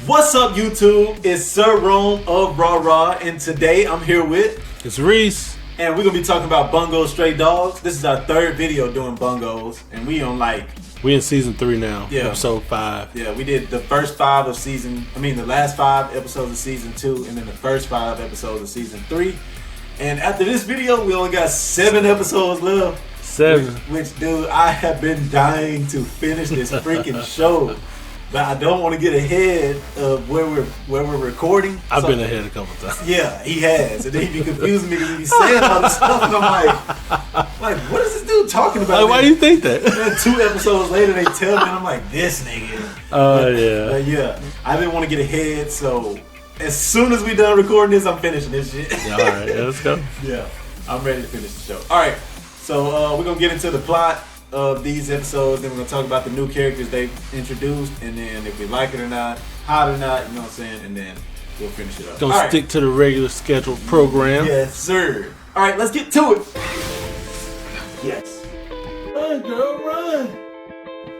What's up, YouTube? It's Sir Rome of RaRa, and today I'm here with... It's Reece. And we're going to be talking about Bungo Stray Dogs. This is our third video doing bungos, and we in season 3 now, yeah. episode 5. Yeah, we did the first 5 of the last 5 episodes of season 2, and then the first 5 episodes of season 3. And after this video, we only got 7 episodes left. 7. Which, dude, I have been dying to finish this freaking show. But I don't want to get ahead of where we're recording. I've been ahead a couple times. Yeah, he has. And then he be confusing me because he be saying all this stuff. And I'm like, what is this dude talking about? Like, why do you think that? And then 2 episodes later, they tell me, and I'm like, this nigga. Yeah. Yeah, I didn't want to get ahead, so as soon as we done recording this, I'm finishing this shit. Yeah, all right, let's go. Yeah, I'm ready to finish the show. All right, so we're going to get into the plot of these episodes, then we're going to talk about the new characters they've introduced, and then if we like it or not, hot or not, you know what I'm saying, and then we'll finish it up. Don't stick to the regular scheduled program. Yes, sir. All right, let's get to it. Yes. Run, girl, run.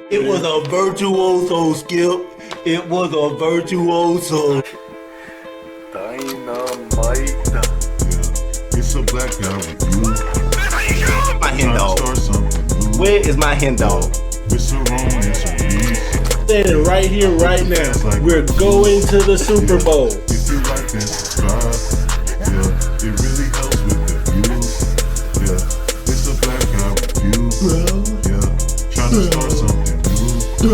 It was a virtuoso, Skip. It was a virtuoso. Dynamite. Yeah. It's a black guy with you. My hen dog. Where is my hen dog? It's a Rome, it's a Reece. Standing right here, right now. We're going to the Super Bowl. If you like that, subscribe. Yeah, it really helps with the views. Yeah, it's a black guy with you. Yeah, trying to start something new.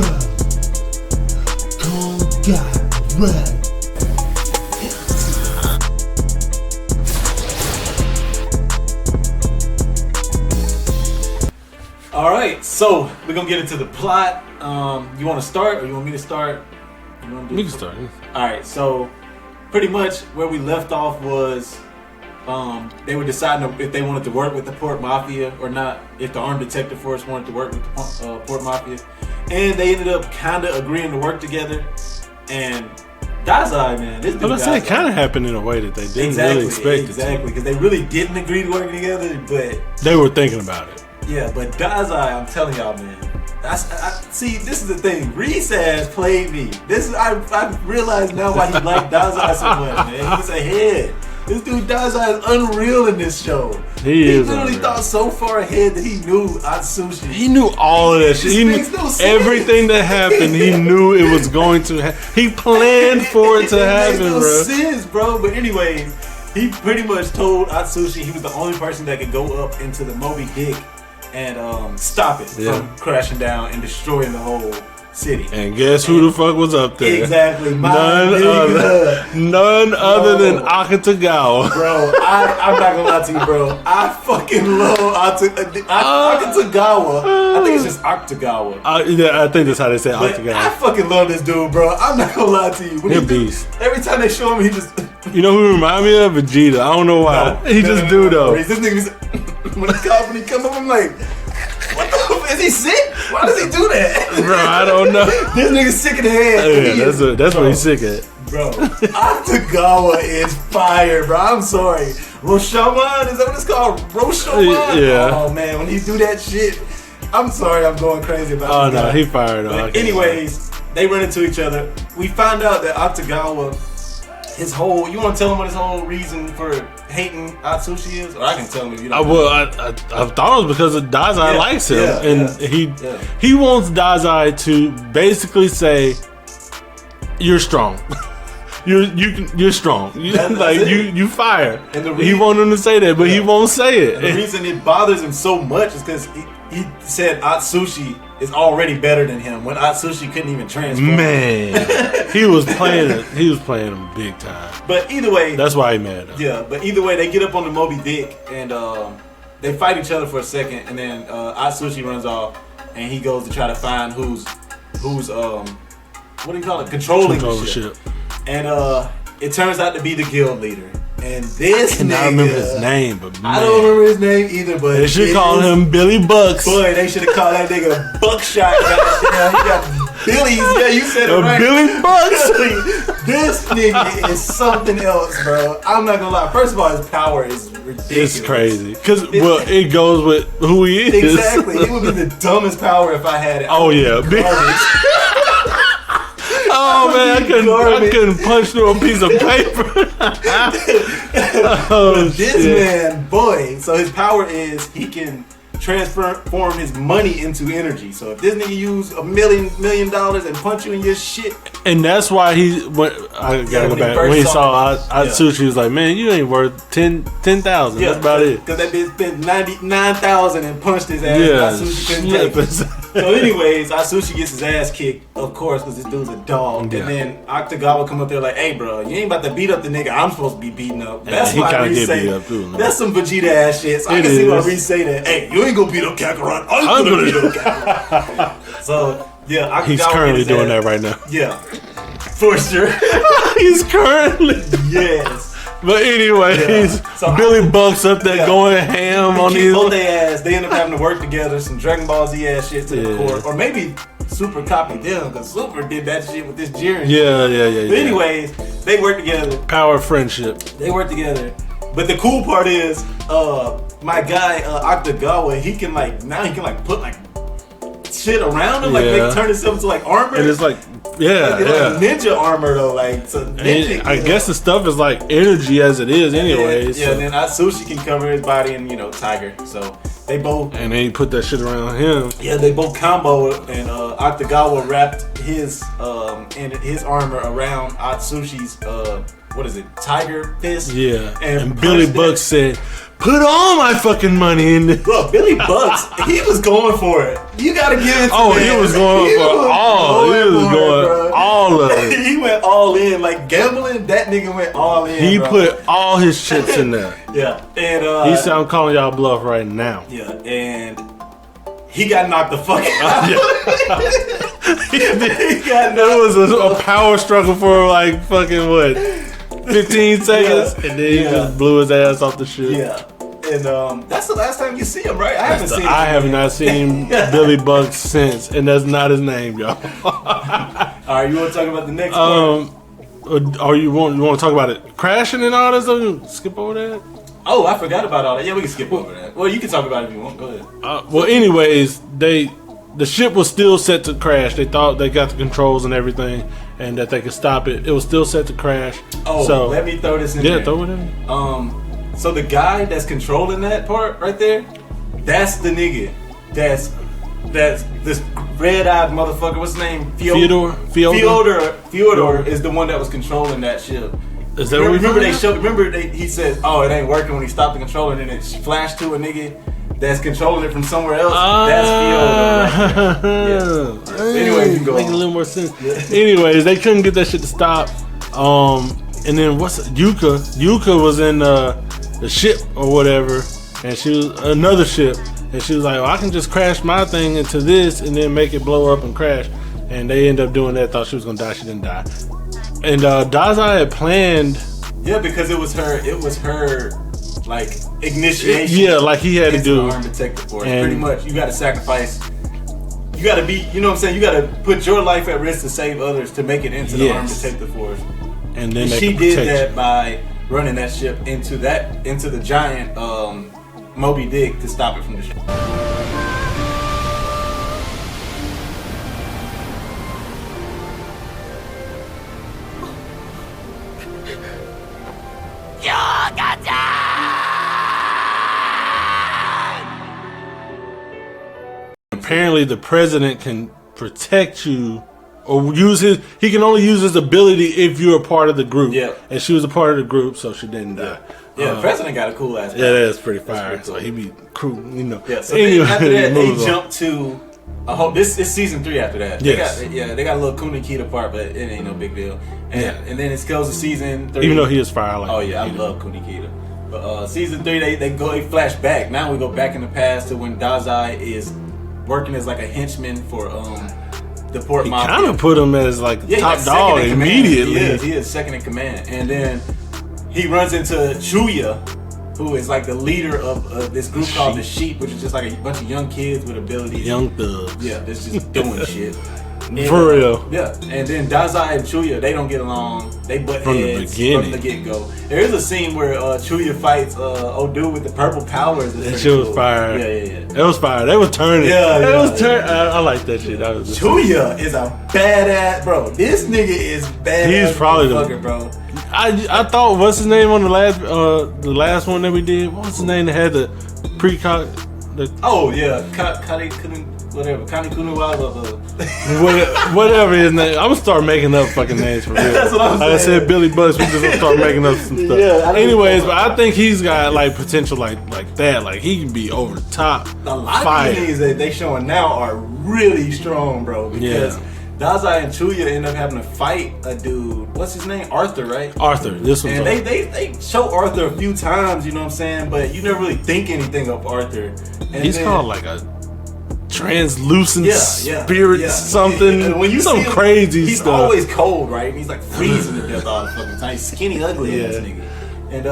Alright, so we're gonna get into the plot. You wanna start or you want me to start? We can start. Alright, so pretty much where we left off was they were deciding if they wanted to work with the Port Mafia or not, if the Armed Detective Force wanted to work with the Port Mafia. And they ended up kinda agreeing to work together. And Dazai, man, this dude. I was gonna say it kinda happened in a way that they didn't really expect it to. Exactly, because they really didn't agree to working together, but they were thinking about it. Yeah, but Dazai, I'm telling y'all, man. See, this is the thing. Reece has played me. I realize now why he liked Dazai so much, man. He's ahead. This dude Dazai is unreal in this show. He literally thought so far ahead that he knew Atsushi. He knew all of that shit. He knew everything that happened. He knew it was going to happen. He planned for it to happen, bro. It makes no sense, bro. But anyways, he pretty much told Atsushi he was the only person that could go up into the Moby Dick and stop it from crashing down and destroying the whole city. And guess who the fuck was up there? Exactly. None other than Akutagawa. Bro, I'm not gonna lie to you, bro. I fucking love Akutagawa. I think it's just Akutagawa. Yeah, I think that's how they say Akutagawa. I fucking love this dude, bro. I'm not gonna lie to you. He's a beast. Every time they show him, he just... You know who remind me of? Vegeta. I don't know why. He just do though. This nigga's... When the company come up, I'm like, what the fuck? Is he sick? Why does he do that? Bro, I don't know. This nigga's sick in the head. Yeah, that's what he's sick at. Bro, Akutagawa is fire, bro. I'm sorry. Roshaman, is that what it's called? Roshaman? Yeah. Oh, man, when he do that shit, I'm sorry, I'm going crazy about Oh, this no, guy. he fired off. But anyways, they run into each other. We find out that Akutagawa, you want to tell him what his whole reason for hating Atsushi is? Or I can tell him if you don't. I thought it was because of Dazai likes him. He wants Dazai to basically say, you're strong. You're strong. You fire. And he want him to say that, but he won't say it. And the reason it bothers him so much is because he said Atsushi is already better than him when Atsushi couldn't even transform. Man, he was playing him big time. But either way, that's why he mad. Yeah, but either way, they get up on the Moby Dick and they fight each other for a second, and then Atsushi runs off and he goes to try to find who's what do you call it? Controlling the ship. And it turns out to be the guild leader. And this I cannot remember his name, but man. I don't remember his name either, but they should call him Billy Bucks. Boy, they should have called that nigga Buckshot. Goddamn, he got Billy's. Yeah, you said it right. Billy Bucks. This nigga is something else, bro. I'm not gonna lie. First of all, his power is ridiculous. It's crazy. Because, well, it goes with who he is. Exactly. It would be the dumbest power if I had it. Oh, yeah. Oh man, I couldn't punch through a piece of paper. This man, boy. So his power is he can transform his money into energy. So if this nigga use $1 million and punch you in your shit, and that's why I gotta go back. When he saw Atsushi, he was like, "Man, you ain't worth 10,000. That's about it." Because that bitch spent 99,000 and punched his ass. Yeah, Atsushi couldn't take it. So anyways, Atsushi gets his ass kicked, of course, because this dude's a dog. Yeah. And then Octagawa come up there like, "Hey, bro, you ain't about to beat up the nigga I'm supposed to be beating up." That's why Reece say that. That's some Vegeta ass shit. So I can see why Reece say that. Hey, you ain't gonna beat up Kakarot. I'm gonna beat up Kakarot. So yeah, Octagawa he's currently doing that right now. Yeah, for sure. He's currently yes. But anyways, so Billy Buck's up there going ham on these. Both their ass. They end up having to work together, some Dragon Ball Z ass shit to the court, or maybe Super copied them because Super did that shit with this Jiren. Yeah. But anyways, they work together. Power of friendship. They work together. But the cool part is, my guy Octagawa, he can put like shit around him, like turn himself into like armor. And it's like. Like ninja armor though, like so ninja, I guess the stuff is like energy as it is anyway. Yeah, and then Atsushi can cover his body in tiger. So they both and they put that shit around him. Yeah, they both combo and Octagawa wrapped his armor around Atsushi's tiger fist. Yeah, and Billy Buck said, "Put all my fucking money in this." Bro, Billy Bucks, he was going for it. You gotta give it to him. He was going for all. He was going all of it. He went all in. Like gambling, that nigga went all in. He put all his chips in there. Yeah. And he said, "I'm calling y'all bluff right now." Yeah, and he got knocked the fuck out. There was a power struggle for like fucking what? 15 seconds, and then he just blew his ass off the ship. Yeah, and that's the last time you see him, right? I have not seen Billy Buck since, and that's not his name, y'all. All right, you want to talk about the next part? Or you want to talk about it crashing and all that stuff? Skip over that. Oh, I forgot about all that. Yeah, we can skip over that. Well, you can talk about it if you want. Go ahead. Well, anyways, the ship was still set to crash. They thought they got the controls and everything, and that they could stop it. It was still set to crash. Oh, so let me throw this in there. Yeah, throw it in. So the guy that's controlling that part right there, that's the nigga. That's this red-eyed motherfucker. What's his name? Fyodor is the one that was controlling that ship. Is that he said, "Oh, it ain't working" when he stopped the controller, and then it flashed to a nigga that's controlling it from somewhere else. That's Fyodor. Right yeah. Anyway, you can go. Make a little more sense. Yeah. Anyways, they couldn't get that shit to stop. And then Yuka? Yuka was in the ship or whatever, and she was another ship, and she was like, "Well, I can just crash my thing into this and then make it blow up and crash." And they ended up doing that. Thought she was gonna die. She didn't die. And Dazai had planned. Yeah, because it was her like initiation. Yeah, like he had to do. Arm detective force. Pretty much, you got to sacrifice. You got to be. You know what I'm saying? You got to put your life at risk to save others to make it into the armed detective force. And then she did that by running that ship into the giant Moby Dick to stop it from the ship. Apparently, the president can protect you or he can only use his ability if you're a part of the group. Yeah. And she was a part of the group, so she didn't die. Yeah, the president got a cool ass. Yeah, that's pretty fire. Cool. So he be cool, Yeah, so anyway, after that, they jumped to this is season 3 after that. Yes. They got a little Kunikita part, but it ain't no big deal. And then it goes to season 3. Even though he is fire. Like, I love Kunikita. But season 3, they flash back. Now we go back in the past to when Dazai is working as like a henchman for the port mafia. Kind of put him as like top dog immediately. He is second in command, and then he runs into Chuya, who is like the leader of this group called the Sheep, which is just like a bunch of young kids with abilities. Young thugs. Yeah, that's just doing shit. For real. Yeah. And then Dazai and Chuya, they don't get along. They butt From the heads beginning. from the get-go. There is a scene where Chuya fights old dude with the purple powers. That shit was fire. Yeah. It was fire. They was turning. I like that shit. That was Chuya is a badass, bro. This nigga is badass. He's probably the bro. I thought, what's his name on the last one that we did? What was his name that had the pre-con? Oh yeah, whatever. Whatever his name. I'm gonna start making up fucking names for real. That's what I'm Like I saying. said, Billy Bucks. We just gonna start making up some stuff. Yeah, Anyways, but I think he's got like potential like that. Like he can be over the top. A lot fight. of these that they showing now are really strong, bro. Because Dazai and Chuya end up having to fight a dude. What's his name? Arthur, right? Arthur. This one's And they show Arthur a few times, you know what I'm saying? But you never really think anything of Arthur. And he's then, called like a translucent spirit yeah. something. And when you some see him, crazy he's stuff. always cold, right? And he's like freezing to death all the fucking time. He's skinny, ugly ass nigga. And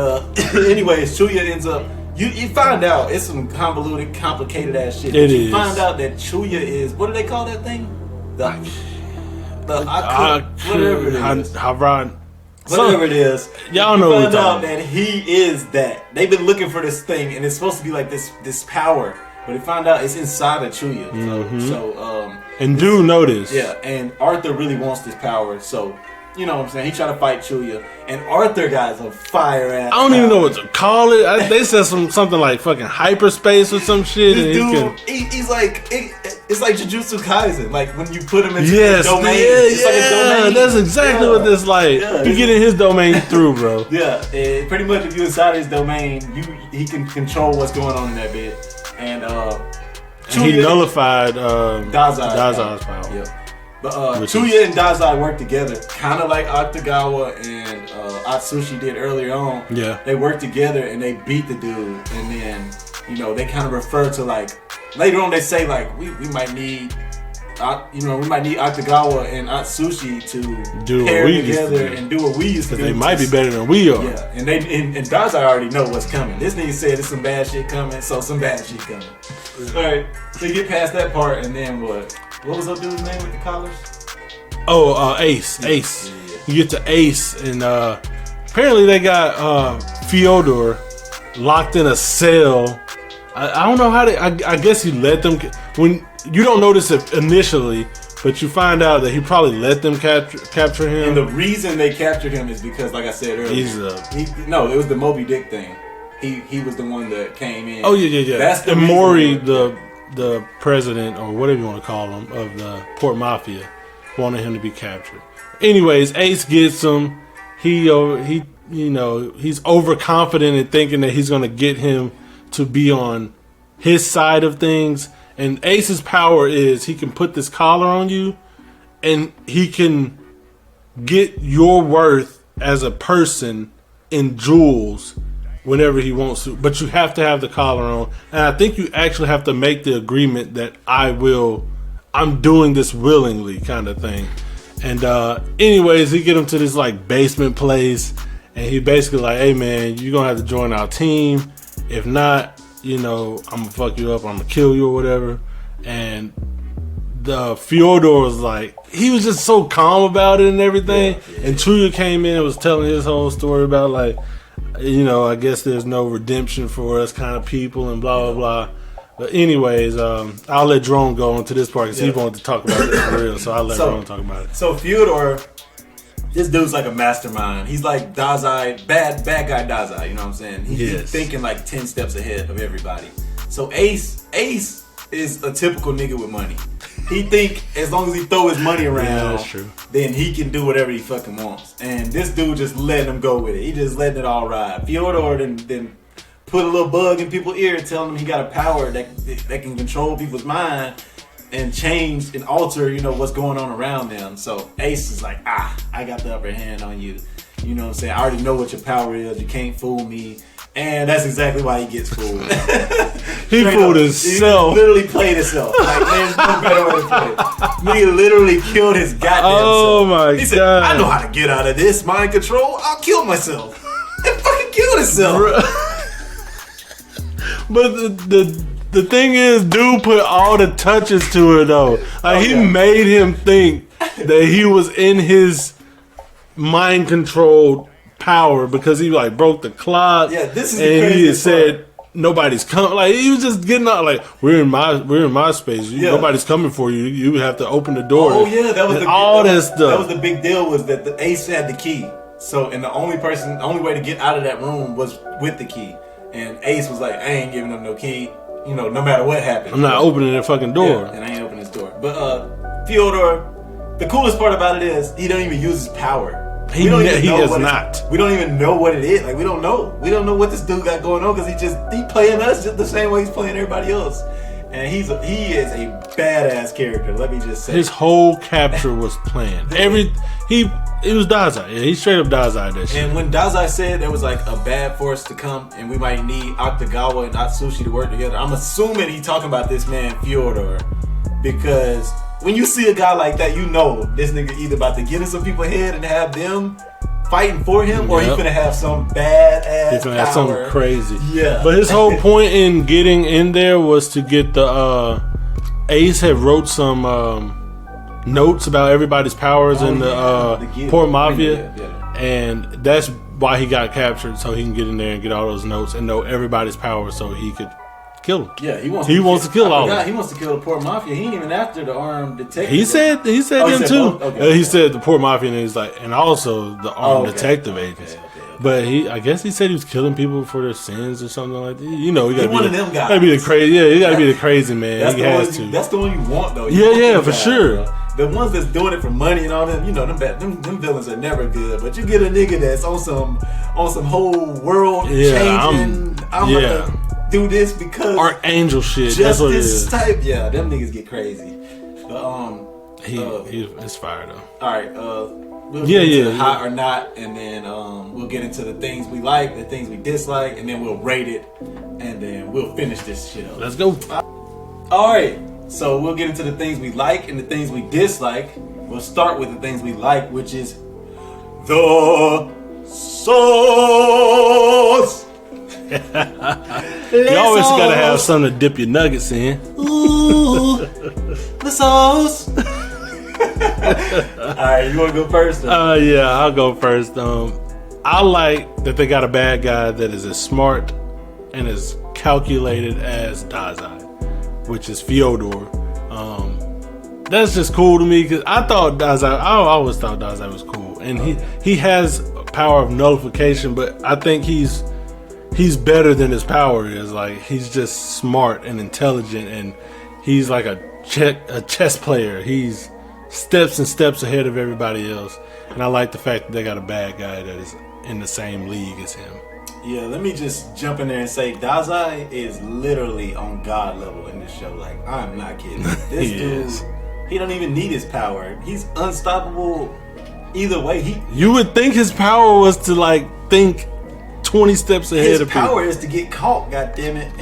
anyways, Chuya ends up. You find out it's some convoluted, complicated ass shit. It you is. find out that Chuya is, what do they call that thing? Whatever it is. Whatever it is. Y'all know what find out that he is that. They've been looking for this thing, and it's supposed to be like this power. But they find out it's inside of Chuya. Mm-hmm. So, and do notice. yeah, and Arthur really wants this power, so you know what I'm saying. He tried to fight Chuya, and Arthur got some fire ass. I don't even know what to call it. They said something like fucking hyperspace or some shit. This and dude, he's like, it's like Jujutsu Kaisen. Like when you put him into yes, his domain, yeah, it's like a domain. that's exactly what this like. Yeah, you get in his domain through, bro. Yeah, and pretty much if you're inside his domain, he can control what's going on in that bit. And he nullified Dazai's power. Yeah. But Chuya and Dazai work together, kind of like Octagawa and Atsushi did earlier on. Yeah. They work together and they beat the dude, and then they kind of refer to like later on they say like we might need Octagawa and Atsushi to do pair what we together used to do. and do what we used to do. They might be better than we are. Yeah, and Dazai already know what's coming. This nigga said there's some bad shit coming, so some bad shit coming. All right, so you get past that part, and then what? What was that dude's name with the collars? Oh, Ace. Ace. Yeah. You get to Ace, and apparently they got Fyodor locked in a cell. I don't know how they. I guess he let them. When you don't notice it initially, but you find out that he probably let them capture him. And the reason they captured him is because, like I said earlier, it was the Moby Dick thing. He was the one that came in. Oh yeah. That's the and reason Mori, the president or whatever you want to call him of the Port Mafia, wanted him to be captured. Anyways, Ace gets him. He's overconfident in thinking that he's going to get him to be on his side of things. And Ace's power is he can put this collar on you, and he can get your worth as a person in jewels whenever he wants to. But you have to have the collar on. And I think you actually have to make the agreement that I'm doing this willingly kind of thing. And anyways, he get him to this like basement place, and he basically like, hey man, you're gonna have to join our team. If not, I'm gonna fuck you up, I'm gonna kill you or whatever. And the Fyodor was like, he was just so calm about it and everything. Yeah. And Chuya came in and was telling his whole story about like, I guess there's no redemption for us kind of people and blah blah blah. But anyways, I'll let Drone go into this part because he wanted to talk about this for real. So I'll let Drone talk about it. So Fyodor, this dude's like a mastermind. He's like Dazai, bad guy Dazai. You know what I'm saying? He's thinking like 10 steps ahead of everybody. So Ace is a typical nigga with money. He think as long as he throw his money around, that's true. Then he can do whatever he fucking wants. And this dude just letting him go with it. He just letting it all ride. Fyodor then put a little bug in people's ear, telling them he got a power that can control people's mind and change and alter, what's going on around them. So Ace is like, I got the upper hand on you. You know what I'm saying? I already know what your power is. You can't fool me. And that's exactly why he gets fooled. He fooled himself. He literally played himself. Like, there's no better way to put it. Nigga literally killed his goddamn self. Oh my He said, I know how to get out of this mind control. I'll kill myself. And fucking killed himself. But The thing is, dude put all the touches to her though. Like he made him think that he was in his mind controlled power because he like broke the clock. Yeah, this is and he had said nobody's coming. Like he was just getting out. Like we're in my space. Nobody's coming for you. You have to open the door. Oh yeah, that was that stuff. That was the big deal. Was that the Ace had the key? So and the only way to get out of that room was with the key. And Ace was like, I ain't giving him no key. You know, no matter what happened. I'm not opening that fucking door. Yeah, and I ain't opening this door. But Fyodor, the coolest part about it is he don't even use his power. He does not. We don't even know what it is. Like we don't know. We don't know what this dude got going on because he playing us just the same way he's playing everybody else. And he is a badass character. Let me just say, his whole capture was planned. He was Dazai. Yeah, he straight up Dazai that shit. And when Dazai said there was like a bad force to come, and we might need Octagawa and Atsushi to work together, I'm assuming he talking about this man Fyodor, because when you see a guy like that, you know this nigga either about to get in some people's head and have them fighting for him, or he finna have some badass. He finna have something crazy. Yeah. But his whole point in getting in there was to get the Ace had wrote some notes about everybody's powers in the Port Mafia, and that's why he got captured, so he can get in there and get all those notes and know everybody's powers, so he could kill him. Yeah, he wants to kill all of them. He wants to kill the Port Mafia. He ain't even after the armed detective. He said them too. Okay. He said the Port Mafia, and he's like, and also the armed detective agents. Okay. But I guess he said he was killing people for their sins or something like that. You know, he got one of them guys. Gotta be the crazy. Yeah, he got to be the crazy man. That's the one you want though. For sure. The ones that's doing it for money and all them, you know, them villains are never good. But you get a nigga that's on some whole world changing. I'm gonna do this because Archangel shit. That's what it is. Type. Yeah, them niggas get crazy. But it's fire though. All right. We'll get into hot or not, and then we'll get into the things we like, the things we dislike, and then we'll rate it, and then we'll finish this shit up. Let's go. All right. So we'll get into the things we like and the things we dislike. We'll start with the things we like, which is the sauce. You always gotta have something to dip your nuggets in. Ooh, the sauce. Alright, you wanna go first? Yeah, I'll go first. I like that they got a bad guy that is as smart and as calculated as Dazai, which is Fyodor. That's just cool to me because I always thought Dazai was cool, and he has power of nullification, but I think he's better than his power is. Like he's just smart and intelligent, and he's like a chess player. He's steps and steps ahead of everybody else, and I like the fact that they got a bad guy that is in the same league as him. Yeah, let me just jump in there and say Dazai is literally on God level in this show. Like, I'm not kidding. This dude, he don't even need his power. He's unstoppable either way. You would think his power was to like think 20 steps ahead of people. His power is to get caught, goddammit.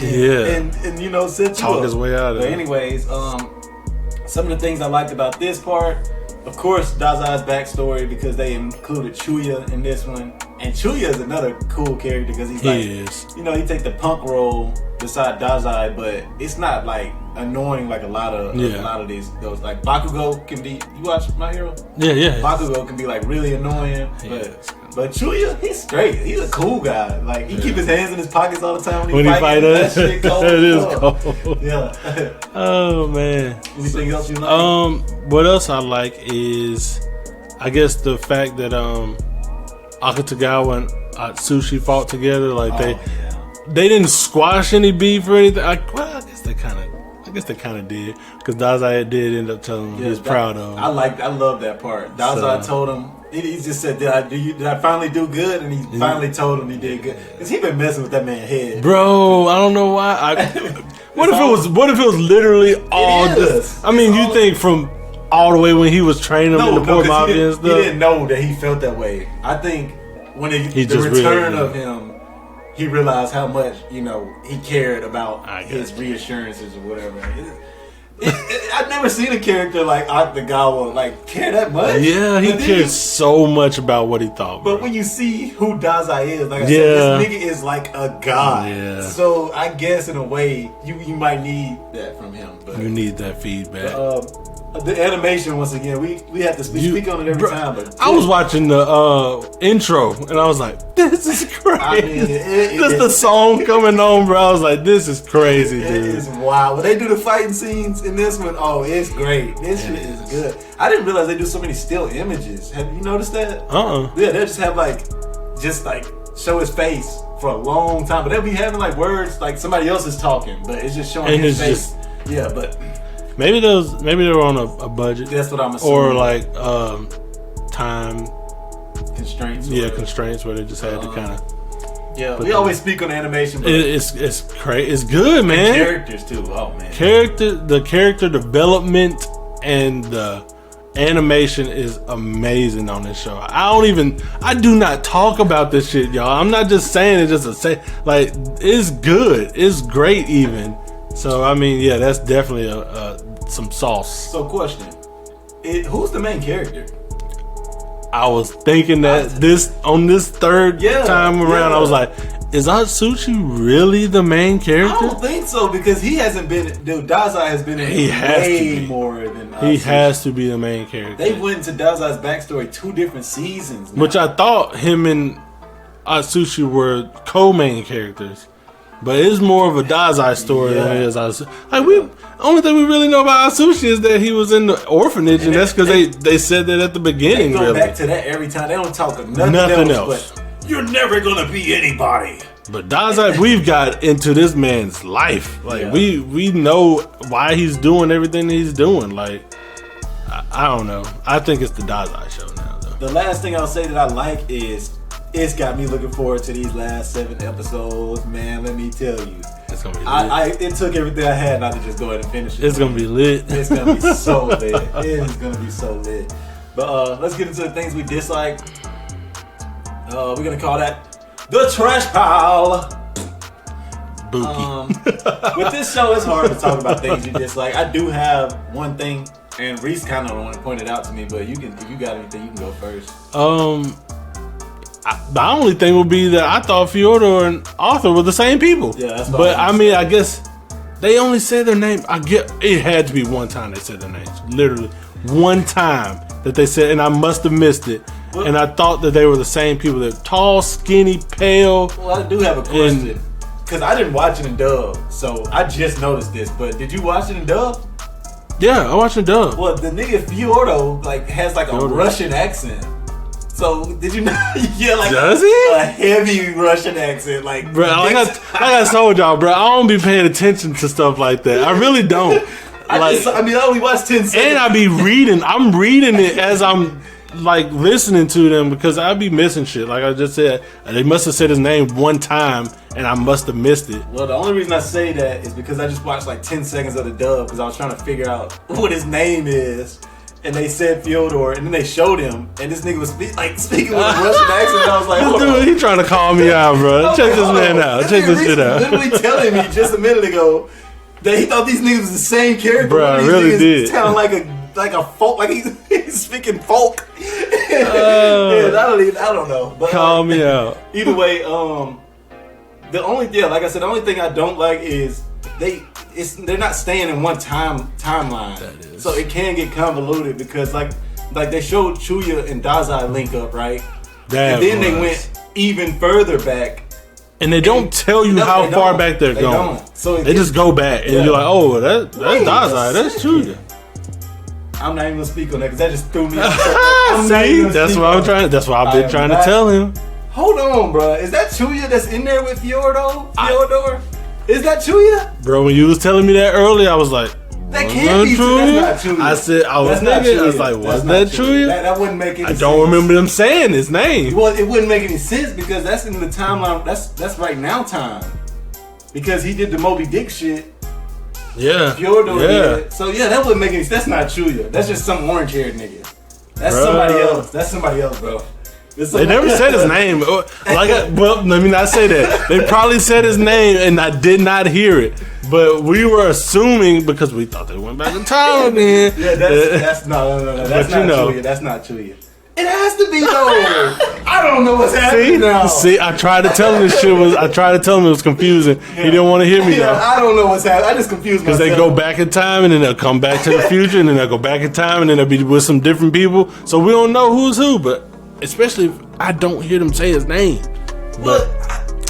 And you know, set you talk up. His way out of it. But anyways, some of the things I liked about this part, of course, Dazai's backstory, because they included Chuya in this one. And Chuya is another cool character because he's you know, he take the punk role beside Dazai, but it's not like annoying like a lot of those like Bakugo can be. You watch My Hero? Yeah. Bakugo can be like really annoying, but Chuya, he's straight. He's a cool guy. Like he keep his hands in his pockets all the time when he fight us. That shit cold. It is cold. Yeah. Oh man. Anything else you like? What else I like is, I guess the fact that Akutagawa and Atsushi fought together. Like they didn't squash any beef or anything. I guess they kind of did, because Dazai did end up telling him he was proud of him. I love that part. Dazai told him, he just said, did I finally do good? And he finally told him he did good, because he been messing with that man's head, bro. I don't know why. What if it was literally all this? I mean, you think from all the way when he was training him in the Port Mafia and stuff? He didn't know that he felt that way. I think when the return of him, he realized how much, you know, he cared about his reassurances or whatever. I've never seen a character like Octagon like care that much. Yeah, he cared so much about what he thought. Bro. But when you see who Dazai is, like I said, this nigga is like a god. Yeah. So I guess in a way, you might need that from him. But you need that feedback. The animation, once again, we have to speak on it every time. But I was watching the intro and I was like, "This is crazy." I mean, just the song coming on, bro. I was like, "This is crazy, dude." It is wild. When they do the fighting scenes in this one, oh, it's great. This shit is good. I didn't realize they do so many still images. Have you noticed that? Yeah, they just have like show his face for a long time, but they'll be having like words like somebody else is talking, but it's just showing his face. Yeah, but. Maybe they were on a budget. That's what I'm assuming. Or like time constraints. Yeah, constraints where they just had to kind of. Yeah, we always speak on animation. But it's crazy. It's good, man. And characters too. Oh man. The character development and the animation is amazing on this show. I do not talk about this shit, y'all. I'm not just saying it just to say like it's good. It's great even. So I mean, yeah, that's definitely some sauce. So, question: who's the main character? I was thinking that this third time around, I was like, is Atsushi really the main character? I don't think so because he hasn't been. Dude, Dazai has been in way more than Atsushi. He has to be the main character. They went into Dazai's backstory 2 different seasons, which I thought him and Atsushi were co-main characters. But it's more of a Dazai story than it is Atsushi. Only thing we really know about Atsushi is that he was in the orphanage, and that's because they said that at the beginning. They go back to that every time. They don't talk nothing else. But you're never gonna be anybody. But Dazai, we've got into this man's life. Like we know why he's doing everything he's doing. Like I don't know. I think it's the Dazai show now, though. The last thing I'll say that I like is. It's got me looking forward to these last 7 episodes, man. Let me tell you, it's gonna be lit. It took everything I had not to just go ahead and finish it. It's gonna be lit. It's gonna be so lit. It is gonna be so lit. But let's get into the things we dislike. We're gonna call that the trash pile. Bookie. With this show, it's hard to talk about things you dislike. I do have one thing, and Reece kind of want to point it out to me, but if you got anything, you can go first. The only thing would be that I thought Fyodor and Arthur were the same people. Yeah, that's what I mean, I guess they only said their name. I get it had to be one time they said their names. Literally one time that they said, and I must have missed it. Well, and I thought that they were the same people. They're tall, skinny, pale. Well, I do have a question because I didn't watch it in dub, so I just noticed this. But did you watch it in dub? Yeah, I watched it in dub. Well, the nigga Fyodor has a Russian accent. So did you know? Yeah, does he? A heavy Russian accent, bro. Like I told y'all, bro. I don't be paying attention to stuff like that. I really don't. I only watched 10 seconds. And I be reading. I'm reading it as I'm listening to them because I be missing shit. Like I just said, they must have said his name one time, and I must have missed it. Well, the only reason I say that is because I just watched 10 seconds of the dub because I was trying to figure out what his name is. And they said Fyodor, and then they showed him, and this nigga was speaking with a Russian accent. And I was like, hold on. He trying to call me out, bro. Check this man out. Check this shit out. Literally telling me just a minute ago that he thought these niggas was the same character. Bro, I really did. Sound like a folk, like he's speaking folk. I don't know. But, call me out. Either way, like I said, the only thing I don't like is they're not staying in one timeline, so it can get convoluted because they showed Chuya and Dazai link up, right? And then they went even further back, and they don't tell you how far back they're going. So they just go back, and you're like, oh, that's Dazai, that's Chuya. I'm not even gonna speak on that because that just threw me off. See, that's what I'm trying. That's what I've been trying to tell him. Hold on, bro. Is that Chuya that's in there with Fyodor? Is that Chuya? Bro, when you was telling me that earlier, I was like, that can't be Chuya. That's not Chuya. I said, I was like, wasn't that Chuya? That wouldn't make any sense. I don't remember them saying his name. Well, it wouldn't make any sense because that's in the timeline. That's right now time. Because he did the Moby Dick shit. Yeah. Fyodor did. So yeah, that wouldn't make any sense. That's not Chuya. That's just some orange haired nigga. That's somebody else. That's somebody else, bro. They never said his name. Well, let me not say that. They probably said his name, and I did not hear it. But we were assuming because we thought they went back in time again. Yeah, that's no. That's not Chuya. That's not Chuya. It has to be though. I don't know what's happening now. See, I tried to tell him this shit was. I tried to tell him it was confusing. Yeah. He didn't want to hear me though. I don't know what's happening. I just confused myself. Because they go back in time and then they'll come back to the future and then they'll go back in time and then they'll be with some different people. So we don't know who's who. But especially if I don't hear them say his name. But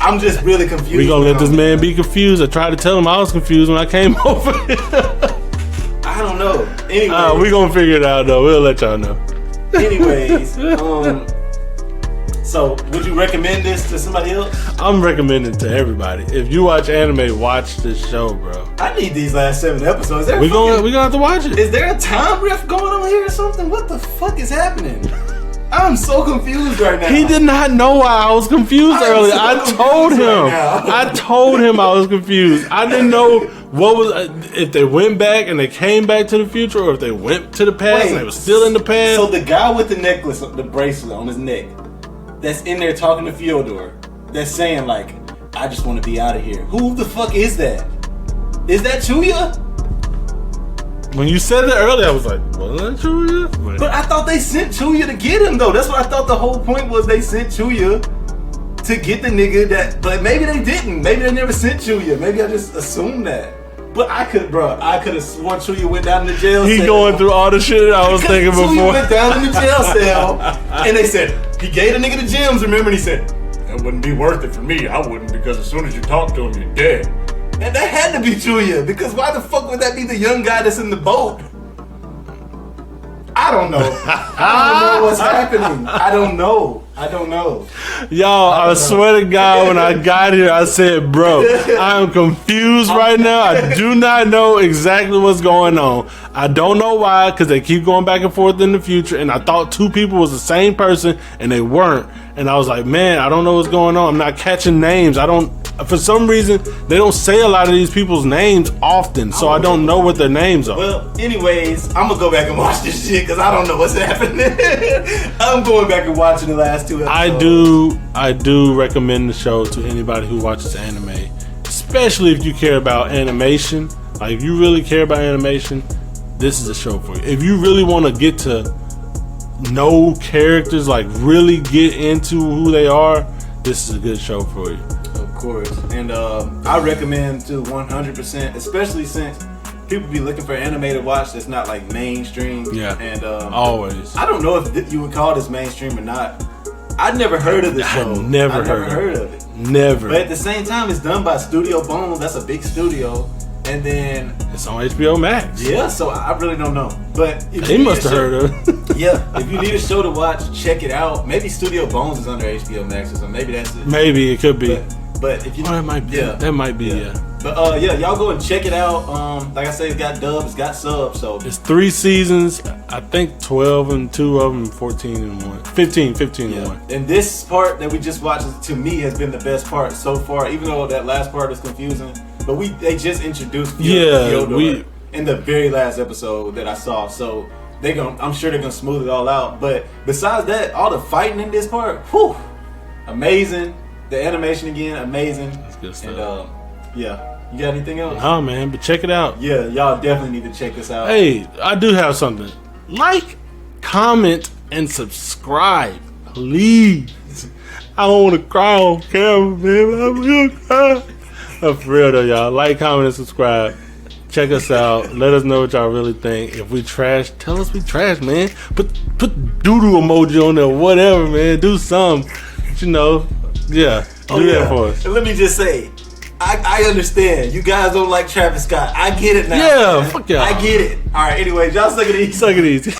I'm just really confused. We gonna let this man be confused. I tried to tell him I was confused when I came over. I don't know. Anyway, we gonna figure it out though. We'll let y'all know. Anyways, so would you recommend this to somebody else? I'm recommending it to everybody. If you watch anime, watch this show, bro. I need these last 7 episodes. We gonna have to watch it. Is there a time rift going on here or something? What the fuck is happening? I'm so confused right now. He did not know why I was confused earlier. I told him I was confused. I didn't know what was if they went back and they came back to the future, or if they went to the past and they were still in the past. So the guy with the necklace, the bracelet on his neck, that's in there talking to Fyodor, that's saying like, "I just want to be out of here." Who the fuck is that? Is that Chuya? When you said it earlier, I was like, wasn't that Chuya? But I thought they sent Chuya to get him, though. That's what I thought the whole point was. They sent Chuya to get the nigga that... But maybe they didn't. Maybe they never sent Chuya. Maybe I just assumed that. But I could have sworn Chuya went down in the jail cell. He going through all the shit I was thinking before. Chuya went down in the jail cell, and they said, he gave the nigga the gems, remember? And he said, that wouldn't be worth it for me. I wouldn't, because as soon as you talk to him, you're dead. And that had to be Chuya, because why the fuck would that be the young guy that's in the boat? I don't know. I don't know what's happening. I don't know. Y'all, I swear to God, when I got here, I said, bro, I am confused right now. I do not know exactly what's going on. I don't know why, because they keep going back and forth in the future, and I thought 2 people was the same person, and they weren't. And I was like, man, I don't know what's going on. I'm not catching names. For some reason, they don't say a lot of these people's names often, so I don't know what their names are. Well, anyways, I'm gonna go back and watch this shit because I don't know what's happening. I'm going back and watching the last 2 episodes. I do recommend the show to anybody who watches anime, especially if you care about animation. Like, if you really care about animation, this is a show for you. If you really want to get to know characters, like really get into who they are, this is a good show for you. Of course. And I recommend to 100%, especially since people be looking for anime to watch that's not like mainstream. Yeah. And always. I don't know if you would call this mainstream or not. I'd never heard of the show. I've never heard of it. Never. But at the same time, it's done by Studio Bones. That's a big studio. And then it's on HBO Max. Yeah, so I really don't know. But if he must have heard of it. Yeah, if you need a show to watch, check it out. Maybe Studio Bones is under HBO Max or something. Maybe that's it. Maybe it could be. But if you, that might be. Yeah, that might be. Yeah. But y'all go and check it out. Like I said, it's got dubs, it's got subs. So it's 3 seasons. I think 12 and 2 of them, 14 and 1, 15 and 1. And this part that we just watched, to me, has been the best part so far. Even though that last part is confusing, but they just introduced Fyodor in the very last episode that I saw. So I'm sure they're gonna smooth it all out. But besides that, all the fighting in this part, whew, amazing. The animation again, amazing. That's good stuff. And yeah, you got anything else? Nah, man, but check it out. Yeah, y'all definitely need to check this out. Hey, I do have something. Like, comment, and subscribe, please. I don't want to cry on camera, man. I'm gonna cry. No, for real though, y'all. Like, comment, and subscribe. Check us out. Let us know what y'all really think. If we trash, tell us we trash, man. Put doo-doo emoji on there, whatever, man. Do something. But, you know, yeah. Do that for us. And let me just say, I understand. You guys don't like Travis Scott. I get it now. Yeah, man. Fuck y'all. I get it. All right, anyways, y'all suck it easy. Suck it easy.